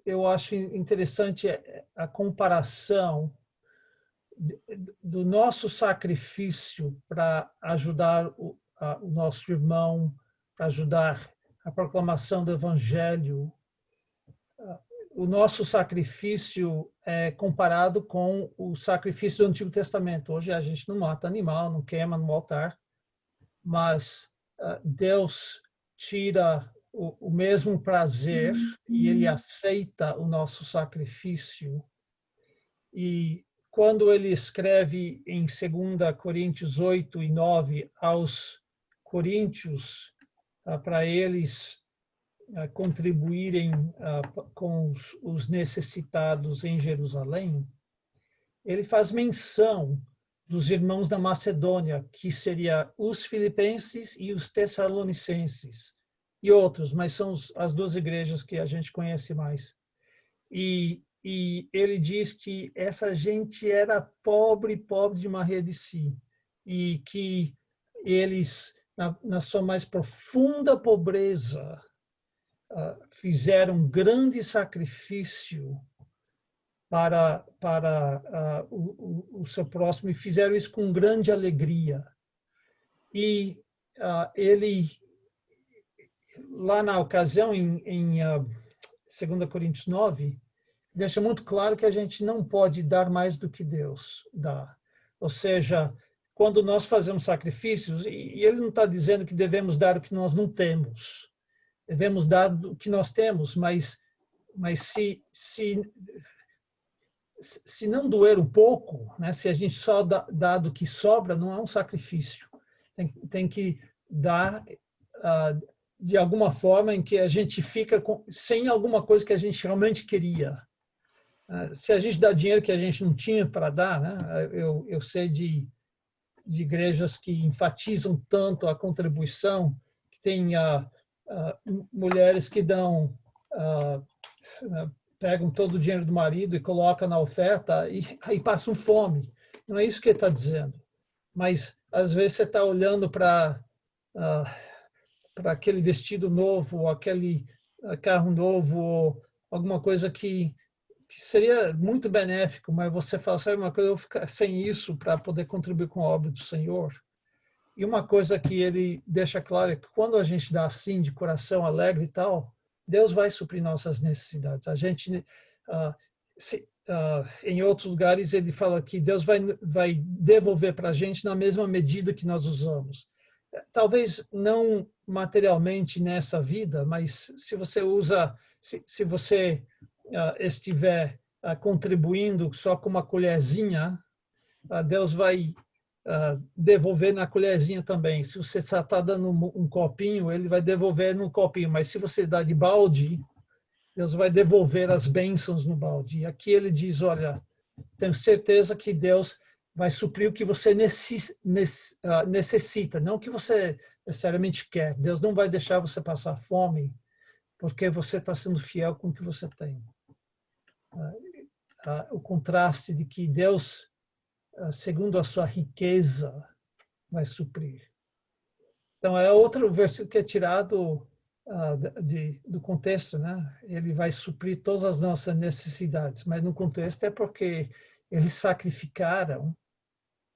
eu acho interessante a comparação do nosso sacrifício para ajudar o nosso irmão, para ajudar a proclamação do Evangelho. O nosso sacrifício é comparado com o sacrifício do Antigo Testamento. Hoje a gente não mata animal, não queima no altar, mas Deus tira o mesmo prazer e ele aceita o nosso sacrifício. E quando ele escreve em 2 Coríntios 8 e 9 aos coríntios, para eles contribuírem com os necessitados em Jerusalém, ele faz menção dos irmãos da Macedônia, que seria os filipenses e os tessalonicenses, e outros, mas são as duas igrejas que a gente conhece mais. E ele diz que essa gente era pobre de Maria de si, e que eles, na sua mais profunda pobreza, fizeram um grande sacrifício para o seu próximo, e fizeram isso com grande alegria. E ele, lá na ocasião, em 2 Coríntios 9, deixa muito claro que a gente não pode dar mais do que Deus dá. Ou seja, quando nós fazemos sacrifícios, e ele não está dizendo que devemos dar o que nós não temos, devemos dar o que nós temos, mas se não doer um pouco, né, se a gente só dá do que sobra, não é um sacrifício. Tem que dar de alguma forma em que a gente fica sem alguma coisa que a gente realmente queria. Se a gente dá dinheiro que a gente não tinha para dar, né? Eu sei de igrejas que enfatizam tanto a contribuição, que tem mulheres que dão, pegam todo o dinheiro do marido e colocam na oferta e aí passam fome. Não é isso que ele está dizendo. Mas, às vezes, você está olhando para aquele vestido novo, ou aquele carro novo, ou alguma coisa que seria muito benéfico, mas você fala, sabe uma coisa, eu vou ficar sem isso para poder contribuir com a obra do Senhor. E uma coisa que ele deixa claro é que quando a gente dá assim, de coração alegre e tal, Deus vai suprir nossas necessidades. A gente, em outros lugares, ele fala que Deus vai devolver para a gente na mesma medida que nós usamos. Talvez não materialmente nessa vida, mas se você usa, se você estiver contribuindo só com uma colherzinha, Deus vai devolver na colherzinha também. Se você está dando um copinho, ele vai devolver no copinho. Mas se você dá de balde, Deus vai devolver as bênçãos no balde. E aqui ele diz, olha, tenho certeza que Deus vai suprir o que você necessita, não o que você necessariamente quer. Deus não vai deixar você passar fome, porque você está sendo fiel com o que você tem. O contraste de que Deus, segundo a sua riqueza, vai suprir. Então, é outro versículo que é tirado do contexto, né? Ele vai suprir todas as nossas necessidades, mas no contexto é porque eles sacrificaram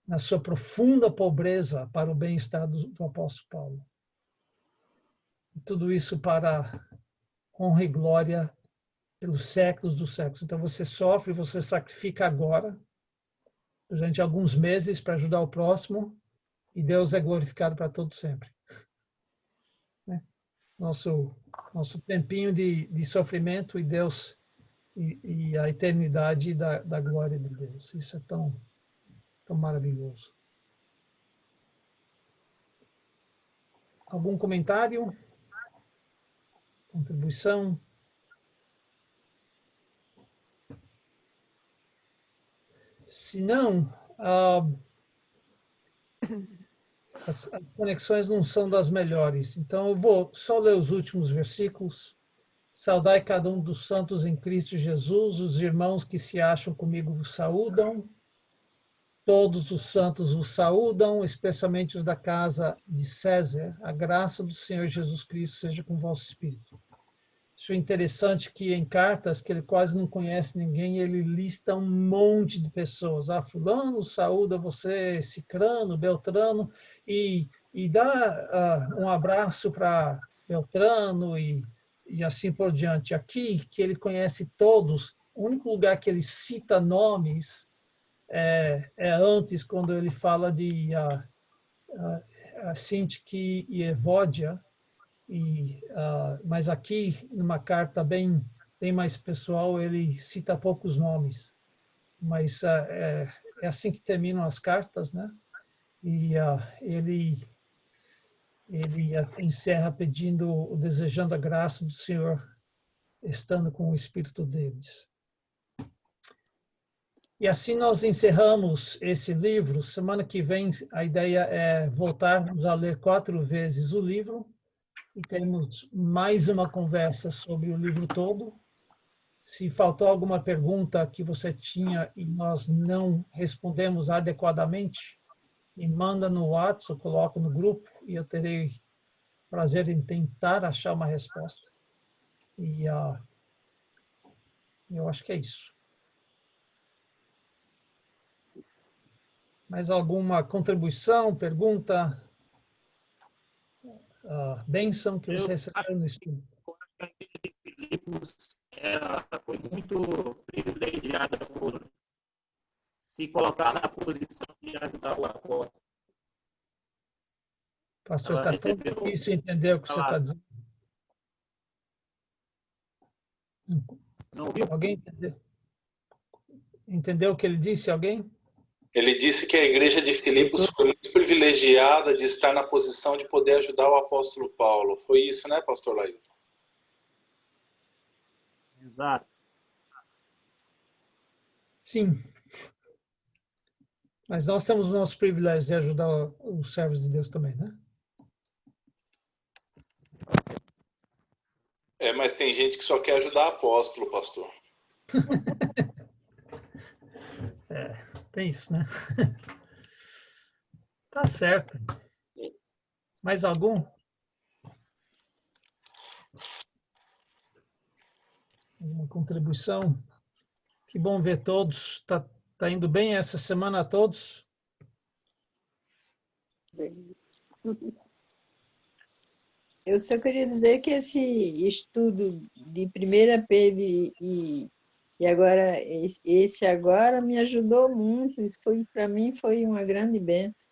na sua profunda pobreza para o bem-estar do apóstolo Paulo. E tudo isso para honra e glória pelos séculos dos séculos. Então, você sofre, você sacrifica agora, durante alguns meses, para ajudar o próximo, e Deus é glorificado para todo sempre. Nosso tempinho de sofrimento e Deus e a eternidade da glória de Deus. Isso é tão maravilhoso. Algum comentário? Contribuição? Se não, as conexões não são das melhores. Então, eu vou só ler os últimos versículos. Saudai cada um dos santos em Cristo Jesus. Os irmãos que se acham comigo vos saúdam. Todos os santos vos saúdam, especialmente os da casa de César. A graça do Senhor Jesus Cristo seja com o vosso espírito. Isso é interessante que em cartas, que ele quase não conhece ninguém, ele lista um monte de pessoas. Fulano saúda você, Cicrano, Beltrano, e dá um abraço para Beltrano e assim por diante. Aqui, que ele conhece todos, o único lugar que ele cita nomes é antes, quando ele fala de Sintique e Evódia, mas aqui, numa carta bem mais pessoal, ele cita poucos nomes. Mas é assim que terminam as cartas, né? E ele encerra desejando a graça do Senhor, estando com o Espírito deles. E assim nós encerramos esse livro. Semana que vem, a ideia é voltarmos a ler 4 vezes o livro, e temos mais uma conversa sobre o livro todo. Se faltou alguma pergunta que você tinha e nós não respondemos adequadamente, me manda no WhatsApp, coloca no grupo, e eu terei prazer em tentar achar uma resposta. E eu acho que é isso. Mais alguma contribuição, pergunta, bênção que você recebeu no estudo? Filipos foi muito privilegiada por se colocar na posição de ajudar o apóstolo. Pastor, está tão difícil entender o que você está dizendo. Não ouviu? Alguém entendeu? Entendeu o que ele disse? Alguém? Ele disse que a igreja de Filipos foi muito privilegiada de estar na posição de poder ajudar o apóstolo Paulo. Foi isso, né, pastor Lailton? Exato. Sim. Mas nós temos o nosso privilégio de ajudar os servos de Deus também, né? Mas tem gente que só quer ajudar apóstolo, pastor. Tem isso, né? Tá certo. Mais algum? Alguma contribuição? Que bom ver todos. Tá indo bem essa semana a todos? Eu só queria dizer que esse estudo de 1 Pedro e agora esse agora me ajudou muito. Isso foi, para mim, foi uma grande bênção.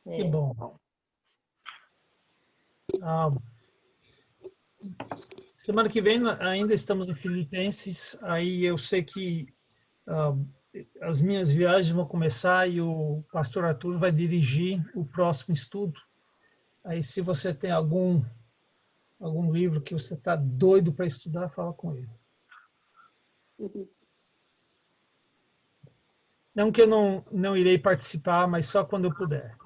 Que bom. Semana que vem ainda estamos em Filipenses. Aí eu sei que as minhas viagens vão começar e o pastor Arthur vai dirigir o próximo estudo. Aí, se você tem algum livro que você está doido para estudar, fala com ele. Não que eu não irei participar, mas só quando eu puder.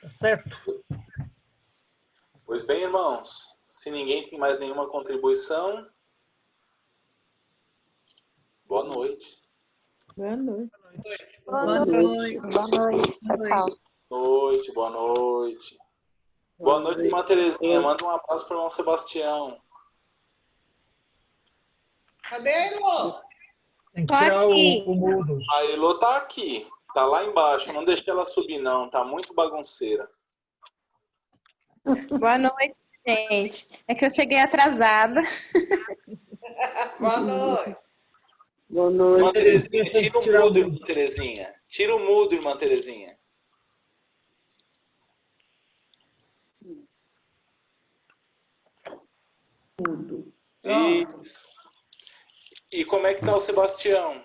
Tá certo? Pois bem, irmãos, se ninguém tem mais nenhuma contribuição, boa noite. Boa noite. Boa noite. Boa noite. Tchau. Boa noite. Boa noite, irmã Terezinha. Manda um abraço para o irmão Sebastião. Cadê a Elô? Tem que tirar o mudo. A Elô tá aqui. Tá lá embaixo. Não deixe ela subir, não. Tá muito bagunceira. Boa noite, gente. É que eu cheguei atrasada. Boa noite. Boa noite. Irmã Terezinha, tira o mudo, irmã Terezinha. Tira o mudo, irmã Terezinha. Tudo. Isso. E como é que tá o Sebastião?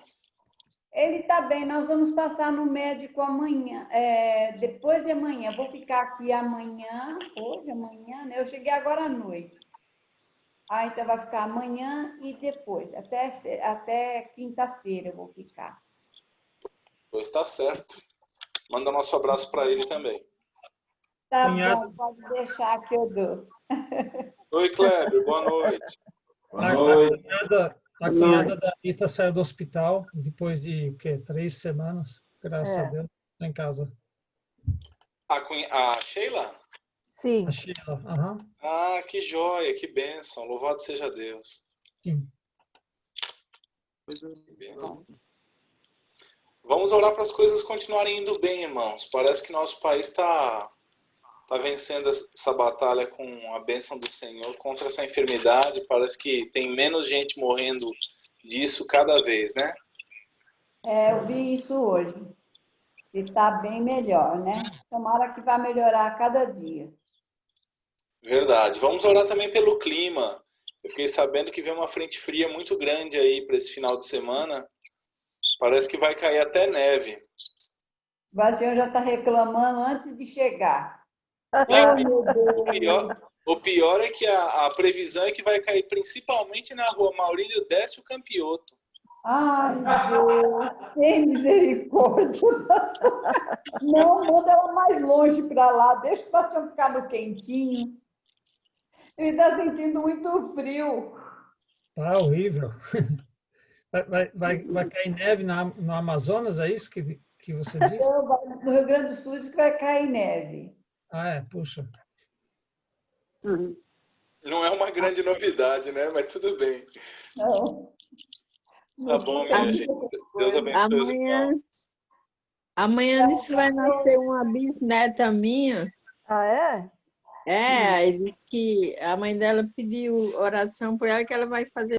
Ele está bem, nós vamos passar no médico amanhã, depois de amanhã. Vou ficar aqui amanhã, amanhã, né? Eu cheguei agora à noite. Então vai ficar amanhã e depois, até quinta-feira eu vou ficar. Pois tá certo. Manda nosso abraço para ele também. Tá Cunhado. bom, pode deixar que eu dou. Oi, Kleber. Boa noite. A cunhada da Rita saiu do hospital depois de 3 semanas, graças a Deus, tá em casa. A Sheila? Sim. A Sheila, aham. Ah, que joia, que bênção. Louvado seja Deus. Sim. Que bênção. Vamos orar para as coisas continuarem indo bem, irmãos. Parece que nosso país está vencendo essa batalha com a bênção do Senhor contra essa enfermidade. Parece que tem menos gente morrendo disso cada vez, né? Eu vi isso hoje. Está bem melhor, né? Tomara que vá melhorar a cada dia. Verdade. Vamos orar também pelo clima. Eu fiquei sabendo que vem uma frente fria muito grande aí para esse final de semana. Parece que vai cair até neve. O Bastião já está reclamando antes de chegar. O pior é que a previsão é que vai cair principalmente na rua Maurílio Décio Campioto. Ai, Deus, tem misericórdia. Não, manda ela mais longe para lá. Deixa o Bastião ficar no quentinho. Ele está sentindo muito frio. Tá horrível. Vai cair neve no Amazonas, é isso que você disse? No Rio Grande do Sul diz que vai cair neve. Puxa. Não é uma grande novidade, né? Mas tudo bem. Não. Tá bom, minha gente. Deus abençoe os irmãos. Amanhã disse que vai nascer uma bisneta minha. Ah, é? Aí disse que a mãe dela pediu oração por ela, que ela vai fazer